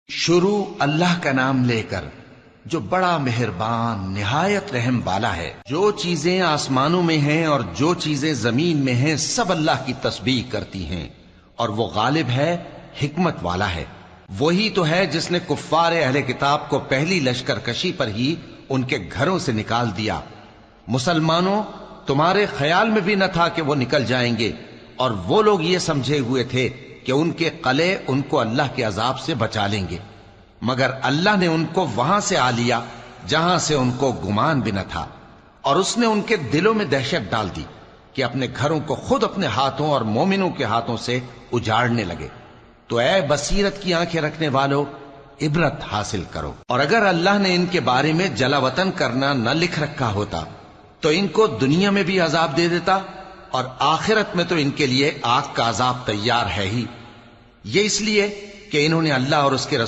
شروع اللہ کا نام لے کر جو بڑا مہربان نہایت رحم والا ہے۔ جو چیزیں آسمانوں میں ہیں اور جو چیزیں زمین میں ہیں سب اللہ کی تسبیح کرتی ہیں، اور وہ غالب ہے، حکمت والا ہے۔ وہی تو ہے جس نے کفار اہل کتاب کو پہلی لشکر کشی پر ہی ان کے گھروں سے نکال دیا۔ مسلمانوں، تمہارے خیال میں بھی نہ تھا کہ وہ نکل جائیں گے، اور وہ لوگ یہ سمجھے ہوئے تھے کہ ان کے قلعے ان کو اللہ کے عذاب سے بچا لیں گے، مگر اللہ نے ان کو وہاں سے آ لیا جہاں سے ان کو گمان بھی نہ تھا، اور اس نے ان کے دلوں میں دہشت ڈال دی کہ اپنے گھروں کو خود اپنے ہاتھوں اور مومنوں کے ہاتھوں سے اجاڑنے لگے۔ تو اے بصیرت کی آنکھیں رکھنے والو، عبرت حاصل کرو۔ اور اگر اللہ نے ان کے بارے میں جلا وطن کرنا نہ لکھ رکھا ہوتا تو ان کو دنیا میں بھی عذاب دے دیتا، اور آخرت میں تو ان کے لیے آگ کا عذاب تیار ہے ہی۔ یہ اس لیے کہ انہوں نے اللہ اور اس کے رسول